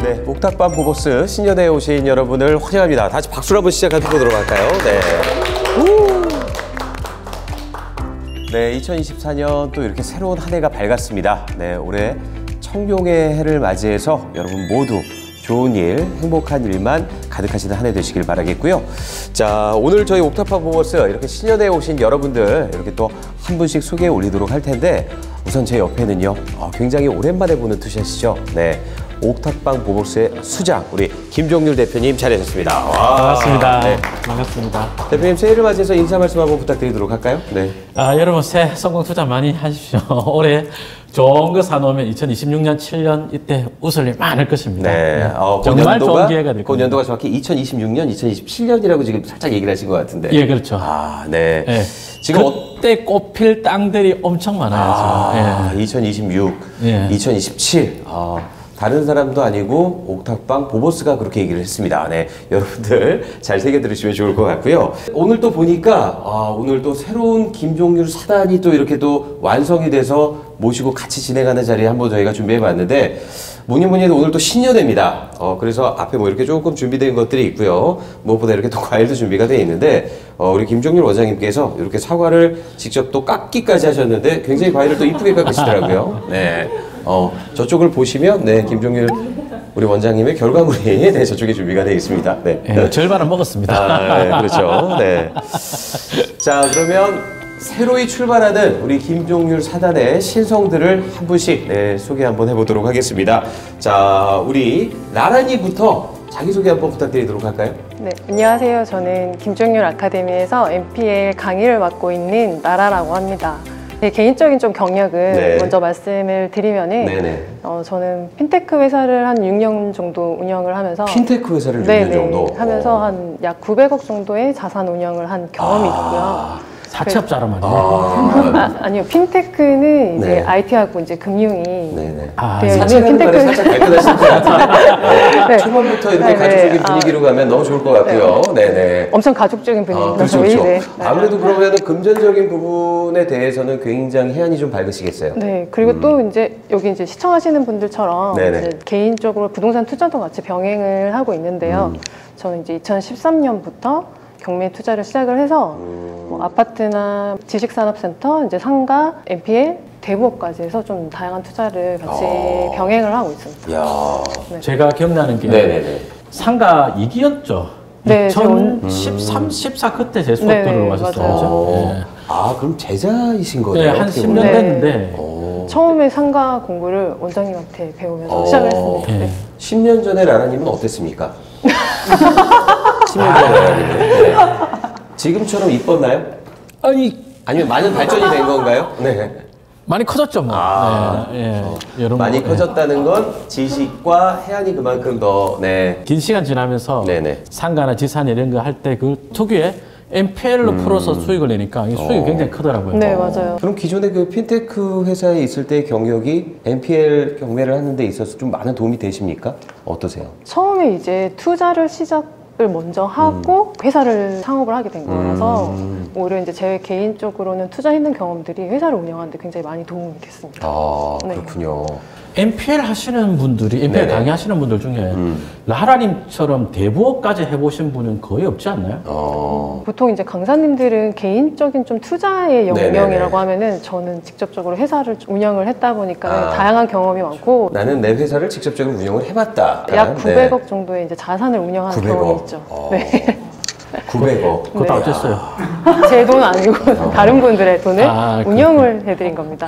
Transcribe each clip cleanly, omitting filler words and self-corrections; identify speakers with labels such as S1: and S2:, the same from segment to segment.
S1: 네, 옥탑방 보보스 신년회에 오신 여러분을 환영합니다. 다시 박수로 한번 시작해보도록 할까요? 네. 네, 2024년 또 이렇게 새로운 한 해가 밝았습니다. 네, 올해 청룡의 해를 맞이해서 여러분 모두 좋은 일, 행복한 일만 가득하시는 한 해 되시길 바라겠고요. 자, 오늘 저희 옥탑방 보보스 이렇게 신년회에 오신 여러분들 이렇게 또 한 분씩 소개해 올리도록 할 텐데 우선 제 옆에는요, 굉장히 오랜만에 보는 투샷이죠. 네. 옥탑방 보보스의 수장, 우리 김종률 대표님 자리하셨습니다.
S2: 반갑습니다.
S1: 네.
S2: 반갑습니다.
S1: 대표님 새해를 맞이해서 인사 말씀 한번 부탁드리도록 할까요? 네.
S2: 여러분 새해 성공 투자 많이 하십시오. 올해 좋은 거 사놓으면 2026년, 7년 이때 웃을 일 많을 것입니다.
S1: 네.
S2: 정말 좋은 기회가 될 겁니다.
S1: 그 연도가 정확히 2026년, 2027년이라고 지금 살짝 얘기를 하신 것 같은데.
S2: 예, 그렇죠.
S1: 네.
S2: 네. 지금 그때 꼽힐 땅들이 엄청 많아요.
S1: 2026, 2027. 다른 사람도 아니고 옥탑방 보보스가 그렇게 얘기를 했습니다. 네, 여러분들 잘 새겨 들으시면 좋을 것 같고요. 오늘 또 보니까 오늘 또 새로운 김종률 사단이 또 이렇게 또 완성이 돼서 모시고 같이 진행하는 자리에 한번 저희가 준비해봤는데 뭐니 해도 오늘 또 신년회입니다. 그래서 앞에 뭐 이렇게 조금 준비된 것들이 있고요. 무엇보다 이렇게 또 과일도 준비가 되어 있는데 우리 김종률 원장님께서 이렇게 사과를 직접 또 깎기까지 하셨는데 굉장히 과일을 또 이쁘게 깎으시더라고요. 네. 저쪽을 보시면 네, 김종률 우리 원장님의 결과물이 네, 저쪽에 준비가 되어 있습니다. 네.
S2: 절반은 먹었습니다.
S1: 네, 그렇죠. 네. 자, 그러면 새로이 출발하는 우리 김종률 사단의 신성들을 한 분씩 소개 한번 해보도록 하겠습니다. 자, 우리 나란히부터 자기소개 한번 부탁드리도록 할까요?
S3: 네, 안녕하세요. 저는 김종률 아카데미에서 MPL 강의를 맡고 있는 나라라고 합니다. 네, 개인적인 좀 경력을 먼저 말씀을 드리면은 저는 핀테크 회사를 한 6년 정도 운영을 하면서
S1: 핀테크 회사를 6년 정도?
S3: 하면서 한 약 900억 정도의 자산 운영을 한 경험이 있고요.
S2: 사채업자란 말이에요.
S3: 아니요, 핀테크는 이제 IT하고 이제 금융이
S1: 사채라는 말에 살짝 발끈하실 것 같은데 초반부터 이렇게 가족적인 분위기로 가면 너무 좋을 것 같고요.
S3: 엄청 가족적인 분위기입니다.
S1: 그렇죠. 아무래도 그러면 금전적인 부분에 대해서는 굉장히 해안이 좀 밝으시겠어요.
S3: 네, 그리고 또 이제 여기 이제 시청하시는 분들처럼 이제 개인적으로 부동산 투자도 같이 병행을 하고 있는데요. 저는 이제 2013년부터 경매 투자를 시작을 해서 뭐 아파트나 지식산업센터, 이제 상가, MPL, 대부업까지 해서 좀 다양한 투자를 같이 병행을 하고 있습니다.
S2: 제가 기억나는 게 상가 2기였죠.
S3: 네,
S2: 2013, 14 그때 제 수업 들으러 왔었어요.
S1: 그럼 제자이신 거예요?
S2: 네, 한 10년 됐는데
S3: 처음에 상가 공부를 원장님한테 배우면서 시작을 했습니다.
S1: 10년 전에 라라님은 어땠습니까? 10년 전에 라라님은 지금처럼 이뻤나요? 아니면 많은 발전이 된 건가요? 네.
S2: 많이 커졌죠, 뭐.
S1: 많이 커졌다는 건 지식과 해안이 그만큼 더
S2: 긴 시간 지나면서 상가나 지산 이런 거 할 때 그 특유의 MPL로 풀어서 수익을 내니까 이 수익이 굉장히 크더라고요.
S3: 네, 맞아요.
S1: 그럼 기존에 그 핀테크 회사에 있을 때의 경력이 MPL 경매를 하는 데 있어서 좀 많은 도움이 되십니까? 어떠세요?
S3: 처음에 이제 투자를 시작을 먼저 하고 회사를 창업을 하게 된 거라서 오히려 이제 제 개인적으로는 투자했는 경험들이 회사를 운영하는데 굉장히 많이 도움이 됐습니다.
S1: 그렇군요.
S2: MPL 하시는 분들이, MPL 강의하시는 분들 중에 라라님처럼 대부업까지 해보신 분은 거의 없지 않나요?
S3: 보통 이제 강사님들은 개인적인 좀 투자의 역량이라고 하면은 저는 직접적으로 회사를 운영을 했다 보니까 다양한 경험이 많고
S1: 나는 내 회사를 직접적으로 운영을 해봤다.
S3: 약 900억 정도의 이제 자산을 운영하는 경험이 있죠.
S1: 900억.
S2: 그것도 어땠어요?
S3: 제 돈 아니고 다른 분들의 돈을 운영을 해드린 겁니다.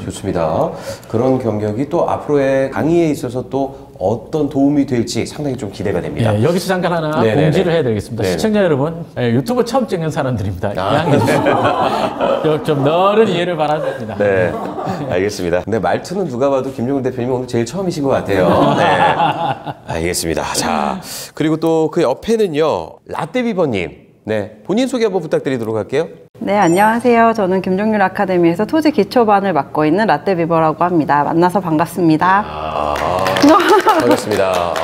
S1: 좋습니다. 그런 경력이 또 앞으로의 강의에 있어서 또 어떤 도움이 될지 상당히 좀 기대가 됩니다.
S2: 여기서 잠깐 하나 공지를 해드리겠습니다. 시청자 여러분, 유튜브 처음 찍는 사람들입니다. 이해해 주시고 좀 넓은 이해를 바랍니다.
S1: 네, 알겠습니다. 근데 말투는 누가 봐도 김종률 대표님 오늘 제일 처음이신 것 같아요. 알겠습니다. 자, 그리고 또 그 옆에는요, 라떼비버님. 본인 소개 한번 부탁드리도록 할게요.
S4: 네, 안녕하세요. 저는 김종률 아카데미에서 토지 기초반을 맡고 있는 라떼비버라고 합니다. 만나서 반갑습니다.
S1: 반갑습니다.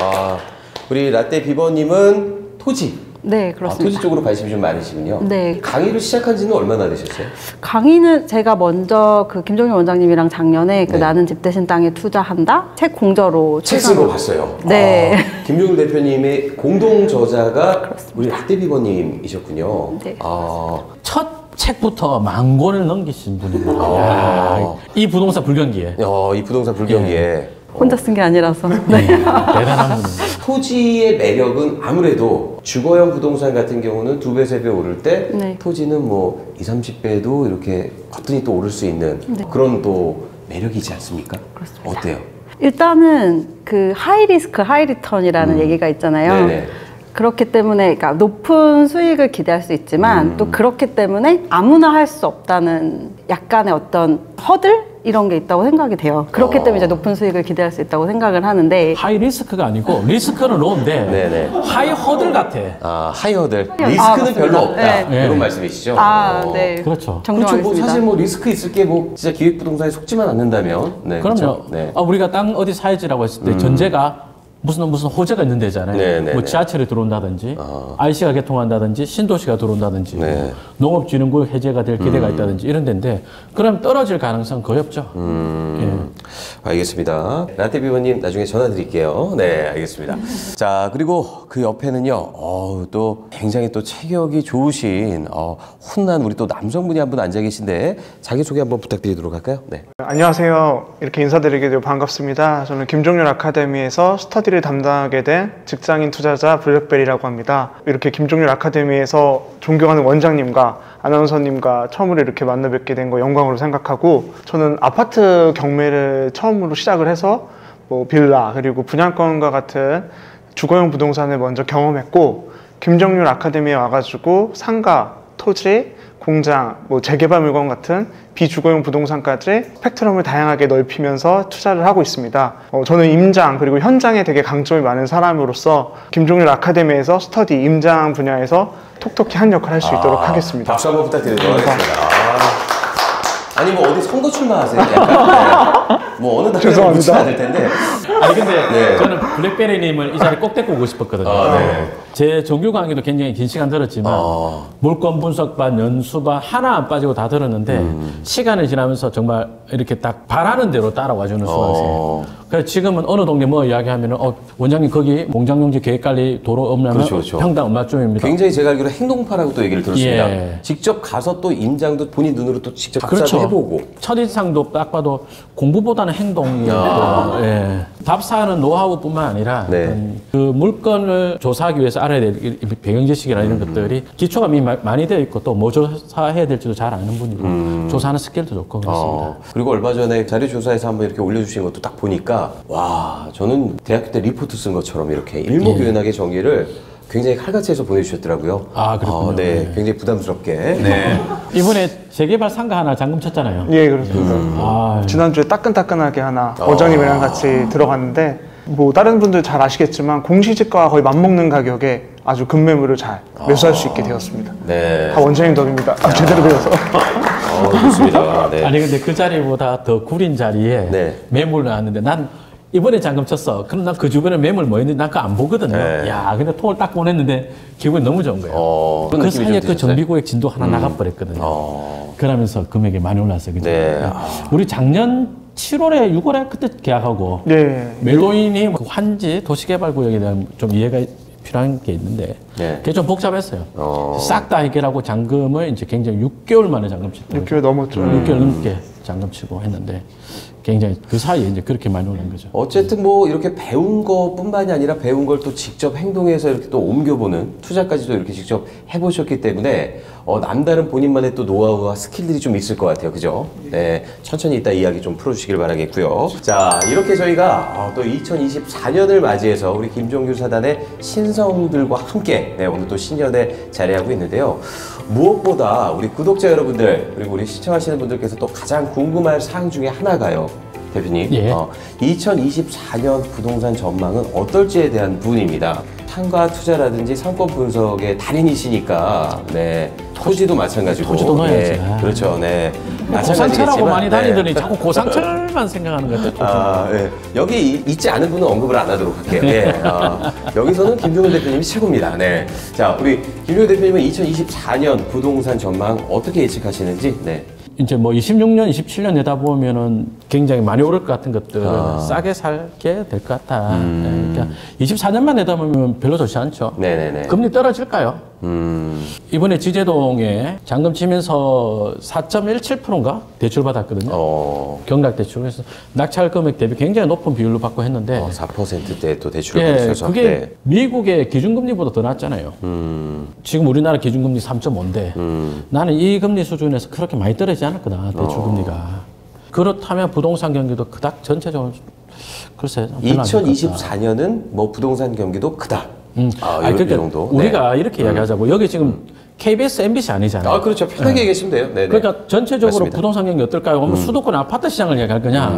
S1: 우리 라떼비버님은 토지,
S4: 네, 그렇습니다.
S1: 토지 쪽으로 관심이 좀 많으시군요.
S4: 네.
S1: 강의를 시작한 지는 얼마나 되셨어요?
S4: 강의는 제가 먼저 그 김종률 원장님이랑 작년에 그
S1: 네.
S4: 나는 집 대신 땅에 투자한다 책 공저로
S1: 책 쓴 거 봤어요.
S4: 네.
S1: 김종률 대표님의 공동 저자가 우리 라떼비버님이셨군요.
S4: 네.
S2: 첫 책부터 만 권을 넘기신 분입니다. 야, 이 부동산 불경기에
S1: 이 부동산 불경기에
S4: 혼자 쓴 게 아니라서.
S2: 네. 대단한 분입니다.
S1: 토지의 매력은 아무래도 주거형 부동산 같은 경우는 2배, 3배 오를 때
S4: 네.
S1: 토지는 뭐 20, 30배도 이렇게 거뜬히 또 오를 수 있는 그런 또 매력이지 않습니까?
S4: 그렇습니다.
S1: 어때요?
S4: 일단은 그 하이 리스크 하이 리턴이라는 얘기가 있잖아요.
S1: 네네.
S4: 그렇기 때문에 그러니까 높은 수익을 기대할 수 있지만 또 그렇기 때문에 아무나 할 수 없다는 약간의 어떤 허들 이런 게 있다고 생각이 돼요. 그렇기 때문에 이제 높은 수익을 기대할 수 있다고 생각을 하는데
S2: 하이 리스크가 아니고 리스크는 로우인데
S1: 네네.
S2: 하이 허들 같아.
S1: 하이 허들. 리스크는
S4: 맞습니다.
S1: 별로 없다.
S2: 네.
S1: 이런
S2: 네.
S1: 말씀이시죠?
S4: 네.
S2: 그렇죠.
S1: 그렇죠. 뭐
S4: 정정하겠습니다.
S1: 사실 뭐 리스크 있을 게 뭐 진짜 기획부동산에 속지만 않는다면. 네,
S2: 그럼요.
S1: 그렇죠? 네.
S2: 우리가 땅 어디 사야지라고 했을 때 전제가 무슨 호재가 있는 데잖아요.
S1: 네네네.
S2: 뭐 지하철이 들어온다든지, IC가 개통한다든지, 신도시가 들어온다든지,
S1: 네.
S2: 농업진흥구 해제가 될 기대가 있다든지 이런 데인데, 그럼 떨어질 가능성 거의 없죠.
S1: 알겠습니다. 라떼비버님 나중에 전화 드릴게요. 네, 알겠습니다. 자, 그리고 그 옆에는요, 또 굉장히 또 체격이 좋으신, 훈남 우리 또 남성분이 한 분 앉아 계신데, 자기소개 한번 부탁드리도록 할까요? 네.
S5: 안녕하세요. 이렇게 인사드리게 되어 반갑습니다. 저는 김종률 아카데미에서 스터디를 담당하게 된 직장인 투자자 블랙베리라고 합니다. 이렇게 김종률 아카데미에서 존경하는 원장님과 아나운서님과 처음으로 이렇게 만나 뵙게 된 거 영광으로 생각하고, 저는 아파트 경매를 처음으로 시작을 해서 뭐 빌라 그리고 분양권과 같은 주거용 부동산을 먼저 경험했고, 김종률 아카데미에 와가지고 상가, 토지, 공장, 뭐 재개발 물건 같은 비주거용 부동산까지 스펙트럼을 다양하게 넓히면서 투자를 하고 있습니다. 저는 임장 그리고 현장에 되게 강점이 많은 사람으로서 김종률 아카데미에서 스터디 임장 분야에서 톡톡히 한 역할 할 수 있도록 하겠습니다.
S1: 박수 한번 부탁드리도록 하겠습니다. 아니 뭐 어디 선거 출마하세요? 약간? 뭐 어느 당에 묻혀야 될 텐데.
S2: 아니 근데
S1: 네.
S2: 저는 블랙베리님을 이 자리에 꼭 데리고 오고 싶었거든요.
S1: 네.
S2: 제 정규 강의도 굉장히 긴 시간 들었지만 물건 분석반, 연수반 하나 안 빠지고 다 들었는데 시간이 지나면서 정말 이렇게 딱 바라는 대로 따라와주는 수강생. 그래서 지금은 어느 동네 뭐 이야기하면은 원장님 거기 공장용지 계획관리 도로 없냐면
S1: 그렇죠.
S2: 평당 얼마쯤입니다.
S1: 굉장히 제가 알기로 행동파라고 또 얘기를 들었습니다.
S2: 예.
S1: 직접 가서 또 임장도 본인 눈으로 또 직접 답사도
S2: 그렇죠.
S1: 해보고.
S2: 첫인상도 딱 봐도 공부보다는 행동이었고, 예. 답사하는 노하우뿐만 아니라
S1: 네.
S2: 그 물건을 조사하기 위해서 알아야 될 배경 지식이나 이런 것들이 기초가 많이 되어 있고 또 뭐 조사해야 될지도 잘 아는 분이고 조사하는 스킬도 좋고 그렇습니다.
S1: 그리고 얼마 전에 자료조사에서 한번 이렇게 올려주신 것도 딱 보니까 와, 저는 대학교 때 리포트 쓴 것처럼 이렇게 일목요연하게 정리를 굉장히 칼같이 해서 보내주셨더라고요.
S2: 그렇군요.
S1: 네, 굉장히 부담스럽게. 네.
S2: 이번에 재개발 상가 하나 잠금 쳤잖아요.
S5: 예, 그렇습니다. 지난주에 따끈따끈하게 하나 원장님이랑 같이 들어갔는데, 뭐 다른 분들 잘 아시겠지만 공시지가와 거의 맞먹는 가격에 아주 급매물을 잘 매수할 수 있게 되었습니다.
S1: 네.
S5: 다 원장님 덕입니다. 제대로 배워서.
S1: 좋습니다. 네.
S2: 아니 근데 그 자리보다 더 구린 자리에
S1: 네.
S2: 매물 나왔는데 난 이번에 잠금 쳤어. 그럼 난 그 주변에 매물 뭐 있는지 난 그거 안 보거든요.
S1: 네.
S2: 야, 근데 통을 딱 보냈는데 기분이 너무 좋은 거예요.
S1: 그런
S2: 그
S1: 느낌이
S2: 사이에
S1: 좀
S2: 그
S1: 드셨어요?
S2: 정비구역 진도 하나 나가버렸거든요. 그러면서 금액이 많이 올랐어요. 그죠?
S1: 네.
S2: 우리 작년 7월에 6월에 그때 계약하고
S5: 네.
S2: 멜로인이 그 환지 도시개발구역에 대한 좀 이해가 필요한 게 있는데
S1: 네.
S2: 그게 좀 복잡했어요. 싹 다 해결하고 잔금을 이제 굉장히 6개월 만에 잔금 치더라고요.
S5: 6개월 넘었죠.
S2: 6개월 넘게 잔금 치고 했는데 굉장히 그 사이에 이제 그렇게 많이 오른 거죠.
S1: 어쨌든 뭐 이렇게 배운 것뿐만이 아니라 배운 걸 또 직접 행동해서 이렇게 또 옮겨보는 투자까지도 이렇게 직접 해보셨기 때문에 남다른 본인만의 또 노하우와 스킬들이 좀 있을 것 같아요. 그죠? 네. 천천히 이따 이야기 좀 풀어주시길 바라겠고요. 자, 이렇게 저희가 또 2024년을 맞이해서 우리 김종률 사단의 신성들과 함께 오늘 또 신년에 자리하고 있는데요. 무엇보다 우리 구독자 여러분들 그리고 우리 시청하시는 분들께서 또 가장 궁금할 사항 중에 하나가요. 대표님,
S2: 예.
S1: 2024년 부동산 전망은 어떨지에 대한 부분입니다. 상가 투자라든지 상권 분석의 달인이시니까 네. 토지도 마찬가지고.
S2: 토지도 넣어야지.
S1: 네. 그렇죠. 네.
S2: 고상철하고 많이 다니더니
S1: 네.
S2: 자꾸 고상철만 생각하는 것 같아요.
S1: 네. 여기 있지 않은 분은 언급을 안 하도록 할게요. 네. 여기서는 김종현 대표님이 최고입니다. 네. 자, 우리 김종현 대표님은 2024년 부동산 전망 어떻게 예측하시는지. 네.
S2: 이제 뭐 26년, 27년 내다보면은 굉장히 많이 오를 것 같은 것들은 싸게 살게 될 것 같아. 네, 그러니까 24년만 내다보면 별로 좋지 않죠.
S1: 네네네.
S2: 금리 떨어질까요? 이번에 지제동에 잔금 치면서 4.17%인가 대출 받았거든요. 경락 대출. 그래서 낙찰 금액 대비 굉장히 높은 비율로 받고 했는데
S1: 4%대 또 대출을
S2: 예,
S1: 받으셔서
S2: 그게
S1: 네.
S2: 미국의 기준금리보다 더 낮잖아요. 지금 우리나라 기준금리 3.5인데 나는 이 금리 수준에서 그렇게 많이 떨어지지 않을 거다, 대출금리가. 그렇다면 부동산 경기도 그닥 전체적으로 글쎄
S1: 2024년은 뭐 부동산 경기도 크다.
S2: 그러니까
S1: 정도.
S2: 우리가 이렇게 이야기하자고 여기 지금 KBS, MBC 아니잖아요.
S1: 그렇죠. 편하게 얘기하시면 돼요. 네네.
S2: 그러니까 전체적으로
S1: 맞습니다.
S2: 부동산 경기 어떨까요? 그러면 수도권 아파트 시장을 얘기할 거냐?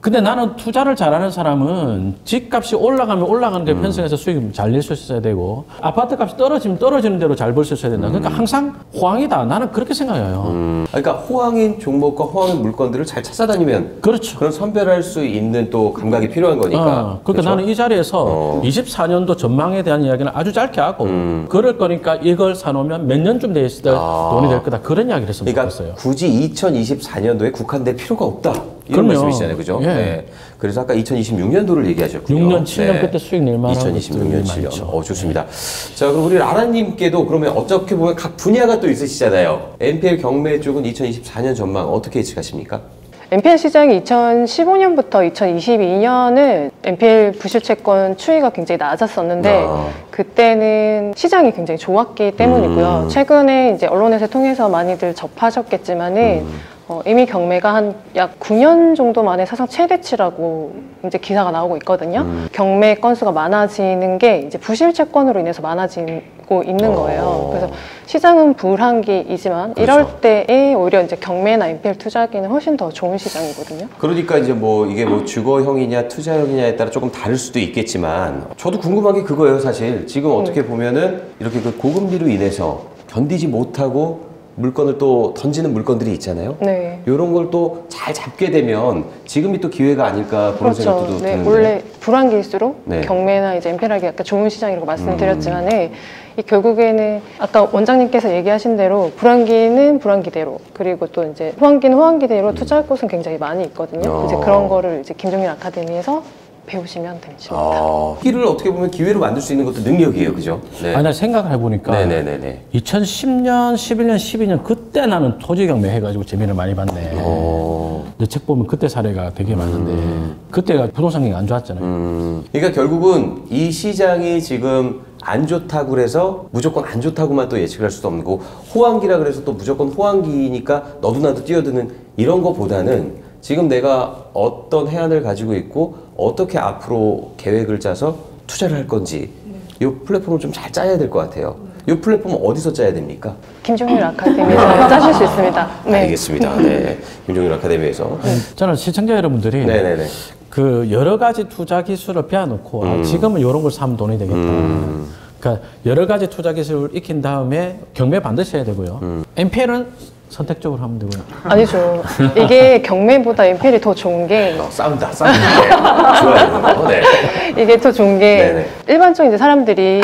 S2: 근데 나는 투자를 잘하는 사람은 집값이 올라가면 올라가는 게 편성해서 수익을 잘 낼 수 있어야 되고 아파트 값이 떨어지면 떨어지는 대로 잘 벌 수 있어야 된다. 그러니까 항상 호황이다. 나는 그렇게 생각해요.
S1: 그러니까 호황인 종목과 호황인 물건들을 잘 찾아다니면
S2: 그렇죠.
S1: 그런 선별할 수 있는 또 감각이 필요한 거니까.
S2: 그러니까
S1: 그렇죠?
S2: 나는 이 자리에서 24년도 전망에 대한 이야기는 아주 짧게 하고 그럴 거니까 이걸 사놓으면 몇 년쯤 돼 있을 때 돈이 될 거다. 그런 이야기를 했으면
S1: 그러니까
S2: 좋겠어요.
S1: 굳이 2024년도에 국한될 필요가 없다. 이런
S2: 그럼요.
S1: 말씀이시잖아요. 그죠?
S2: 예.
S1: 네. 그래서 아까 2026년도를 얘기하셨군요.
S2: 6년, 7년 그때 수익 낼 만한
S1: 2026년,
S2: 것들이
S1: 7년.
S2: 많죠.
S1: 좋습니다. 자, 그럼 우리 라라님께도 그러면 어떻게 보면 각 분야가 또 있으시잖아요. NPL 경매 쪽은 2024년 전망 어떻게 예측하십니까?
S3: NPL 시장이 2015년부터 2022년은 NPL 부실채권 추이가 굉장히 낮았었는데 그때는 시장이 굉장히 좋았기 때문이고요. 최근에 이제 언론에서 통해서 많이들 접하셨겠지만은 이미 경매가 한 약 9년 정도 만에 사상 최대치라고 이제 기사가 나오고 있거든요. 경매 건수가 많아지는 게 이제 부실채권으로 인해서 많아지고 있는 거예요. 그래서 시장은 불황기이지만
S1: 그렇죠.
S3: 이럴 때에 오히려 이제 경매나 NPL 투자하기는 훨씬 더 좋은 시장이거든요.
S1: 그러니까 이제 뭐 이게 뭐 주거형이냐 투자형이냐에 따라 조금 다를 수도 있겠지만 저도 궁금한 게 그거예요, 사실. 지금 어떻게 보면은 이렇게 그 고금리로 인해서 견디지 못하고 물건을 또 던지는 물건들이 있잖아요.
S3: 네.
S1: 이런 걸 또 잘 잡게 되면 지금이 또 기회가 아닐까 그런
S3: 그렇죠.
S1: 생각도
S3: 네,
S1: 드는데.
S3: 원래 불황기일수록
S1: 네.
S3: 경매나 이제 NPL하기 약간 좋은 시장이라고 말씀드렸지만은 이 결국에는 아까 원장님께서 얘기하신 대로 불황기는 불황기대로 그리고 또 이제 호황기는 호황기대로 투자할 곳은 굉장히 많이 있거든요. 이제 그런 거를 이제 김종민 아카데미에서 배우시면 됩니다.
S1: 기를 어떻게 보면 기회로 만들 수 있는 것도 능력이에요, 그죠? 네.
S2: 아니, 나 생각을 해보니까
S1: 네네네네.
S2: 2010년, 11년, 12년 그때 나는 토지 경매 해가지고 재미를 많이 봤네. 내 책 보면 그때 사례가 되게 많은데 그때가 부동산 경기가 안 좋았잖아요.
S1: 그러니까 결국은 이 시장이 지금 안 좋다고 그래서 무조건 안 좋다고만 또 예측을 할 수도 없는 거고 호황기라 그래서 또 무조건 호황기니까 너도 나도 뛰어드는 이런 거보다는 지금 내가 어떤 해안을 가지고 있고 어떻게 앞으로 계획을 짜서 투자를 할 건지 이 플랫폼을 좀 잘 짜야 될 것 같아요. 이 플랫폼은 어디서 짜야 됩니까?
S3: 김종민 아카데미에서 짜실 수 있습니다. 네.
S1: 알겠습니다. 네, 김종민 아카데미에서.
S2: 저는 시청자 여러분들이
S1: 네네네.
S2: 그 여러 가지 투자 기술을 배워놓고 지금은 이런 걸 사면 돈이 되겠다. 그러니까 여러 가지 투자 기술을 익힌 다음에 경매 반드시 해야 되고요. NPL은 선택적으로 하면 되고요.
S3: 아니죠. 이게 경매보다 NPL이 더 좋은 게
S1: 싸운다. 좋아요. 네.
S3: 이게 더 좋은 게
S1: 네네.
S3: 일반적인 이제 사람들이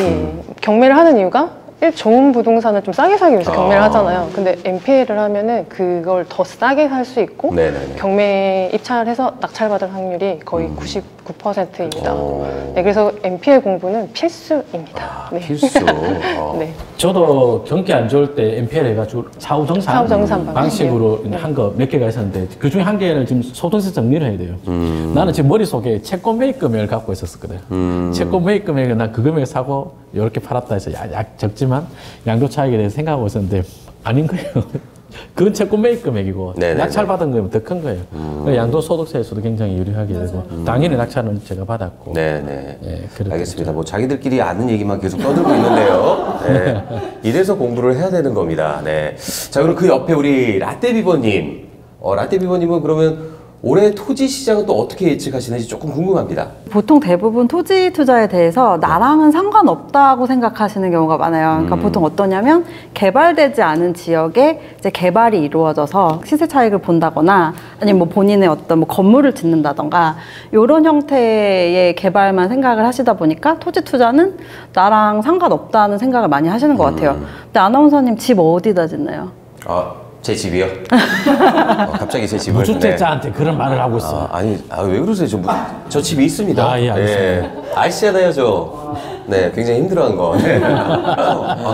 S3: 경매를 하는 이유가 좋은 부동산을 좀 싸게 사기 위해서 경매를 하잖아요. 근데 NPL을 하면은 그걸 더 싸게 살 수 있고
S1: 네네네.
S3: 경매 입찰해서 낙찰받을 확률이 거의 99%입니다. 네, 그래서 NPL 공부는 필수입니다. 네.
S1: 필수.
S3: 네.
S2: 저도 경기 안 좋을 때 NPL 해가지고 사후정산
S3: 사후정산
S2: 방식으로 한 거 몇 개가 있었는데 그 중에 한 개는 지금 소득세 정리를 해야 돼요. 나는 지금 머릿속에 채권 매입 금액을 갖고 있었거든. 채권 매입 금액은 난 그 금액 사고 이렇게 팔았다 해서 약 적지만 양도 차익에 대해서 생각하고 있었는데 아닌 거예요. 그건 채권 매입 금액이고
S1: 네네네.
S2: 낙찰받은 거면 더 큰 거예요. 양도소득세에서도 굉장히 유리하게 되고 당연히 낙찰은 제가 받았고.
S1: 네네.
S2: 네, 그렇게
S1: 알겠습니다. 뭐 자기들끼리 아는 얘기만 계속 떠들고 있는데요. 네. 이래서 공부를 해야 되는 겁니다. 네. 자, 그럼 그 옆에 우리 라떼비버님. 라떼비버님은 그러면 올해 토지 시장은 또 어떻게 예측하시는지 조금 궁금합니다.
S4: 보통 대부분 토지 투자에 대해서 나랑은 상관없다고 생각하시는 경우가 많아요. 그러니까 보통 어떠냐면 개발되지 않은 지역에 이제 개발이 이루어져서 시세 차익을 본다거나 아니면 뭐 본인의 어떤 뭐 건물을 짓는다던가 이런 형태의 개발만 생각을 하시다 보니까 토지 투자는 나랑 상관없다는 생각을 많이 하시는 것 같아요. 근데 아나운서님 집 어디다 짓나요?
S1: 제 집이요? 갑자기 제 집을.
S2: 무주택자한테 그런 말을 하고 있어.
S1: 왜 그러세요? 저 집이 있습니다.
S2: 예, 알겠습니다.
S1: 아시잖아요, 저. 네, 굉장히 힘들어한 거. 네.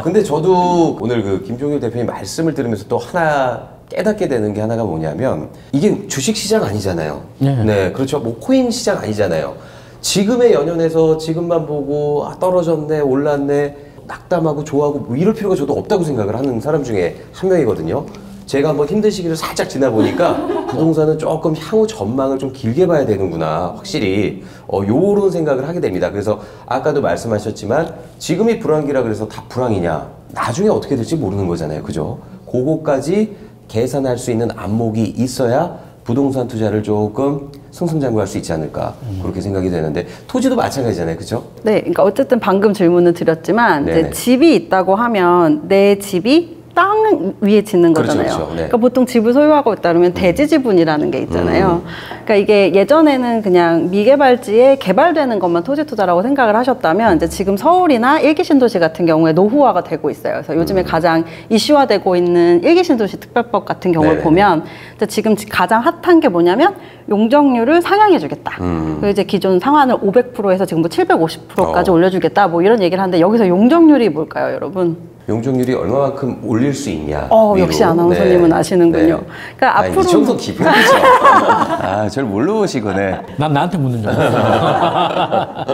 S1: 근데 저도 오늘 그 김종률 대표님 말씀을 들으면서 또 하나 깨닫게 되는 게 하나가 뭐냐면, 이게 주식 시장 아니잖아요. 네, 그렇죠. 뭐 코인 시장 아니잖아요. 지금의 연연해서 지금만 보고 떨어졌네, 올랐네, 낙담하고 좋아하고 뭐 이럴 필요가 저도 없다고 생각을 하는 사람 중에 한 명이거든요. 제가 한번 힘든 시기를 살짝 지나보니까 부동산은 조금 향후 전망을 좀 길게 봐야 되는구나, 확실히 요런 생각을 하게 됩니다. 그래서 아까도 말씀하셨지만 지금이 불황기라 그래서 다 불황이냐, 나중에 어떻게 될지 모르는 거잖아요, 그죠? 그거까지 계산할 수 있는 안목이 있어야 부동산 투자를 조금 승승장구할 수 있지 않을까, 그렇게 생각이 되는데, 토지도 마찬가지잖아요, 그죠?
S4: 네, 그러니까 어쨌든 방금 질문을 드렸지만 이제 집이 있다고 하면 내 집이 땅 위에 짓는 거잖아요.
S1: 그렇죠. 네.
S4: 그러니까 보통 집을 소유하고 있다 그러면 대지 지분이라는 게 있잖아요. 그러니까 이게 예전에는 그냥 미개발지에 개발되는 것만 토지 투자라고 생각을 하셨다면 이제 지금 서울이나 일기 신도시 같은 경우에 노후화가 되고 있어요. 그래서 요즘에 가장 이슈화되고 있는 일기 신도시 특별법 같은 경우를 보면 이제 지금 가장 핫한 게 뭐냐면 용적률을 상향해주겠다. 그리고 이제 기존 상한을 500%에서 지금 뭐 750%까지 올려주겠다. 뭐 이런 얘기를 하는데 여기서 용적률이 뭘까요, 여러분?
S1: 용적률이 얼마만큼 올릴 수 있냐.
S4: 역시 아나운서님은 아시는군요. 그러니까 앞으로
S1: 이 정도 깊은 거죠. 절 모르시고, 네.
S2: 난 나한테 묻는 줄 알았어.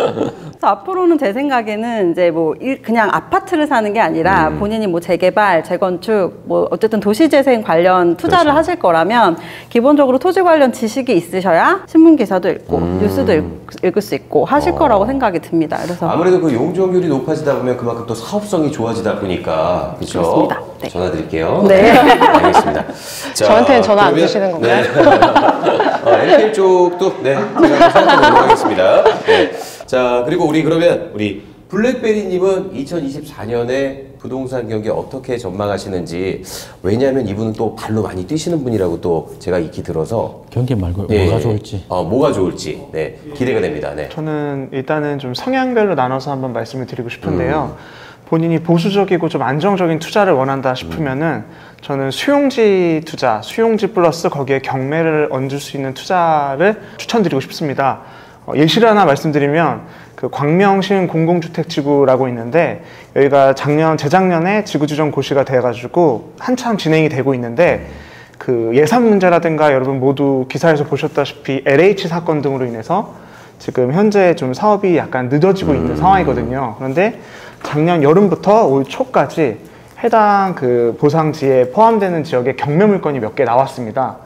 S4: 그래서 앞으로는 제 생각에는 이제 뭐 그냥 아파트를 사는 게 아니라 본인이 뭐 재개발, 재건축, 뭐 어쨌든 도시재생 관련 투자를 하실 거라면 기본적으로 토지 관련 지식이 있으셔야 신문 기사도 읽고 뉴스도 읽을 수 있고 하실 거라고 생각이 듭니다. 그래서
S1: 아무래도 그 용적률이 높아지다 보면 그만큼 또 사업성이 좋아지다 보니까, 그렇죠?
S4: 그렇습니다. 네.
S1: 전화 드릴게요.
S4: 네.
S1: 알겠습니다. 자,
S3: 저한테는 전화 안 주시는 건가요?
S1: 네. LPL 쪽도 제가 한번 생각해보도록 하겠습니다. 네. 자, 그리고 우리 블랙베리님은 2024년에 부동산 경기 어떻게 전망하시는지, 왜냐하면 이분은 또 발로 많이 뛰시는 분이라고 또 제가 익히 들어서
S2: 경기 말고 뭐가 좋을지.
S1: 뭐가 좋을지 기대가 됩니다. 네.
S5: 저는 일단은 좀 성향별로 나눠서 한번 말씀을 드리고 싶은데요. 본인이 보수적이고 좀 안정적인 투자를 원한다 싶으면은 저는 수용지 투자, 수용지 플러스 거기에 경매를 얹을 수 있는 투자를 추천드리고 싶습니다. 예시를 하나 말씀드리면 그 광명시흥 공공주택지구라고 있는데, 여기가 재작년에 지구지정 고시가 돼가지고 한참 진행이 되고 있는데, 그 예산 문제라든가 여러분 모두 기사에서 보셨다시피 LH 사건 등으로 인해서 지금 현재 좀 사업이 약간 늦어지고 있는 상황이거든요. 그런데 작년 여름부터 올 초까지 해당 그 보상지에 포함되는 지역에 경매 물건이 몇 개 나왔습니다.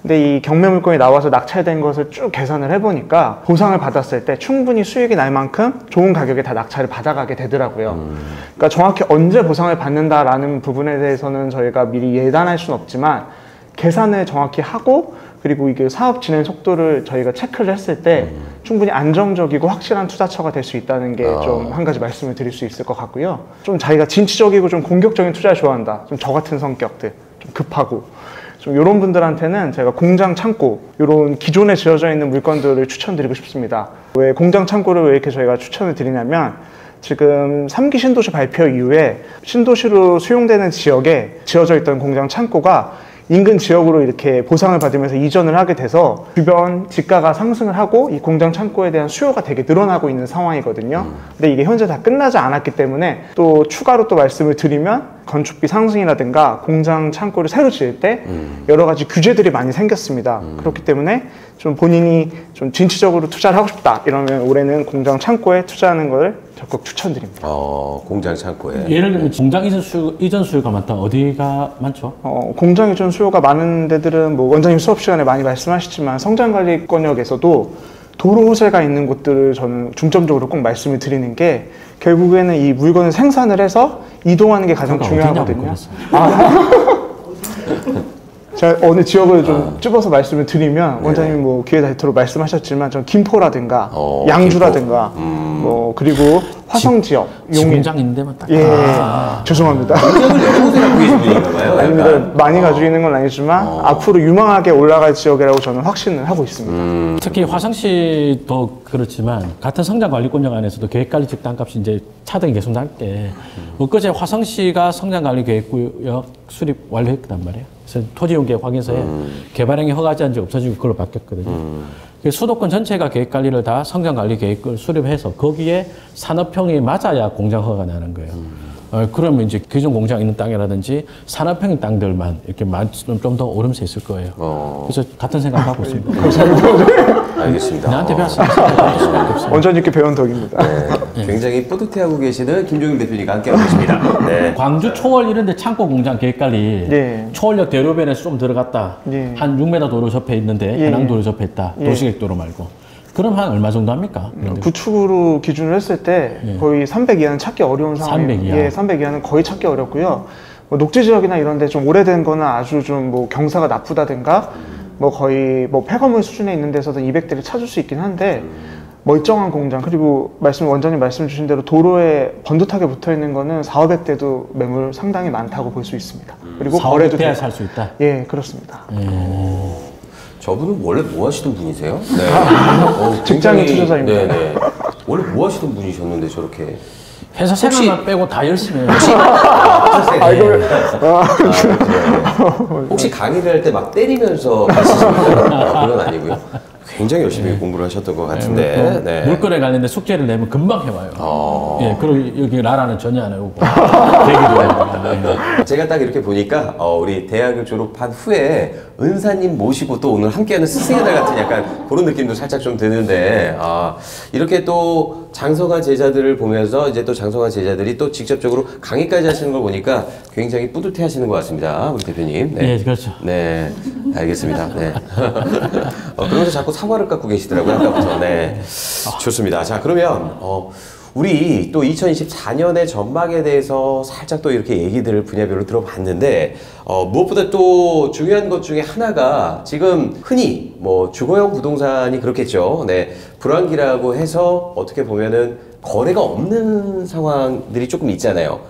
S5: 근데 이 경매 물건이 나와서 낙찰된 것을 쭉 계산을 해보니까 보상을 받았을 때 충분히 수익이 날 만큼 좋은 가격에 다 낙찰을 받아가게 되더라고요. 그러니까 정확히 언제 보상을 받는다라는 부분에 대해서는 저희가 미리 예단할 수는 없지만, 계산을 정확히 하고 그리고 이게 사업 진행 속도를 저희가 체크를 했을 때 충분히 안정적이고 확실한 투자처가 될 수 있다는 게 좀 한 가지 말씀을 드릴 수 있을 것 같고요. 좀 자기가 진취적이고 좀 공격적인 투자를 좋아한다, 좀 저 같은 성격들, 좀 급하고 좀 이런 분들한테는 제가 공장 창고, 이런 기존에 지어져 있는 물건들을 추천드리고 싶습니다. 왜 공장 창고를 왜 이렇게 저희가 추천을 드리냐면, 지금 3기 신도시 발표 이후에 신도시로 수용되는 지역에 지어져 있던 공장 창고가 인근 지역으로 이렇게 보상을 받으면서 이전을 하게 돼서 주변 지가가 상승을 하고 이 공장 창고에 대한 수요가 되게 늘어나고 있는 상황이거든요. 근데 이게 현재 다 끝나지 않았기 때문에 또 추가로 또 말씀을 드리면, 건축비 상승이라든가 공장 창고를 새로 지을 때 여러 가지 규제들이 많이 생겼습니다. 그렇기 때문에 좀 본인이 좀 진취적으로 투자를 하고 싶다 이러면 올해는 공장 창고에 투자하는 걸 적극 추천드립니다.
S1: 공장 창고에.
S2: 예를 들면 공장 이전 수요가 많다. 어디가 많죠?
S5: 공장 이전 수요가 많은 데들은 뭐 원장님 수업 시간에 많이 말씀하셨지만 성장관리권역에서도 도로 호재가 있는 곳들을 저는 중점적으로 꼭 말씀을 드리는 게, 결국에는 이 물건을 생산을 해서 이동하는 게 가장 중요하거든요. 제가 어느 지역을 좀 찝어서 말씀을 드리면 원장님이 뭐 기회 닿도록 말씀하셨지만 전 김포라든가 양주라든가 뭐 그리고 화성 지역, 용인
S2: 공장 있는 데만 딱.
S5: 예, 죄송합니다.
S1: 공장을 여러 곳에 갖고 계신 분인가 봐요.
S5: 아닙니다.
S1: 약간.
S5: 많이 가지고 있는 건 아니지만 앞으로 유망하게 올라갈 지역이라고 저는 확신을 하고 있습니다.
S2: 특히 화성시도 그렇지만 같은 성장관리권역 안에서도 계획관리직 땅값이 이제 차등이 계속 날 때 엊그제 화성시가 성장관리계획구역 수립 완료했단 말이에요. 그래서 토지용계획 확인서에 개발행위 허가제한 지 없어지고 그걸로 바뀌었거든요. 그래서 수도권 전체가 계획관리를 다 성장관리계획을 수립해서 거기에 산업형이 맞아야 공장 허가가 나는 거예요. 그러면 이제 기존 공장 있는 땅이라든지 산업형인 땅들만 이렇게 좀 더 오름세 있을 거예요. 그래서 같은 생각하고 있습니다.
S1: 알겠습니다.
S2: 나한테 배웠으면
S5: 원장님께 배운 덕입니다.
S1: 네. 굉장히 뿌듯해하고 계시는 김종일 대표님과 함께하고 계십니다. 네.
S2: 광주 초월 이런 데 창고 공장 계획관리
S5: 예.
S2: 초월역 대로변에서 좀 들어갔다.
S5: 예.
S2: 한 6m 도로 접해 있는데
S5: 예.
S2: 해당 도로 접해 있다.
S5: 예.
S2: 도시계획도로 말고. 그럼 한 얼마 정도 합니까?
S5: 구축으로 기준을 했을 때 거의 300 이하는 찾기 어려운 상황이에요.
S2: 300 이하.
S5: 예, 300 이하는 거의 찾기 어렵고요. 뭐 녹지 지역이나 이런 데 좀 오래된 거나 아주 좀 뭐 경사가 나쁘다든가 뭐 거의 뭐 폐건물 수준에 있는 데서는 200대를 찾을 수 있긴 한데 멀쩡한 공장 그리고 원장님 말씀 주신 대로 도로에 번듯하게 붙어 있는 거는 4,500대도 매물 상당히 많다고 볼 수 있습니다. 그리고 거래도
S2: 돼야 살 수 있다.
S5: 예, 그렇습니다.
S1: 저분은 원래 뭐 하시던 분이세요? 네.
S5: 직장인 투자자입니다.
S1: 네네. 원래 뭐 하시던 분이셨는데 저렇게.
S2: 회사 생활만 빼고 다 열심히 해요.
S1: 혹시 강의를 할 때 막 때리면서 가시습니까? 그건 아니고요. 굉장히 열심히 공부를 하셨던 것 같은데. 네.
S2: 물건에 관련된 숙제를 내면 금방 해와요. 예, 그리고 여기 나라는 전혀 안 해오고. 대기도 해요.
S1: 제가 딱 이렇게 보니까 우리 대학을 졸업한 후에 은사님 모시고 또 오늘 함께하는 스승의 날 같은 약간 그런 느낌도 살짝 좀 드는데 이렇게 또 장성한 제자들을 보면서 이제 또 장성한 제자들이 또 직접적으로 강의까지 하시는 걸 보니까 굉장히 뿌듯해 하시는 것 같습니다. 우리 대표님. 네.
S2: 예, 그렇죠.
S1: 네, 알겠습니다. 네. 그러면서 자꾸 사과를 깎고 계시더라고요, 아까부터. 네. 좋습니다. 자, 그러면, 우리 또 2024년의 전망에 대해서 살짝 또 이렇게 얘기들을 분야별로 들어봤는데, 무엇보다 또 중요한 것 중에 하나가 지금 흔히 뭐 주거용 부동산이 그렇겠죠. 네. 불황기라고 해서 어떻게 보면은 거래가 없는 상황들이 조금 있잖아요.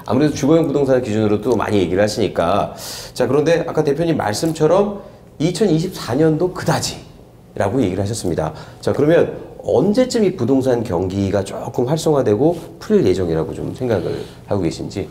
S1: 아무래도 주거용 부동산 기준으로 또 많이 얘기를 하시니까. 자, 그런데 아까 대표님 말씀처럼 2024년도 그다지라고 얘기를 하셨습니다. 자, 그러면 언제쯤 이 부동산 경기가 조금 활성화되고 풀릴 예정이라고 좀 생각을 하고 계신지.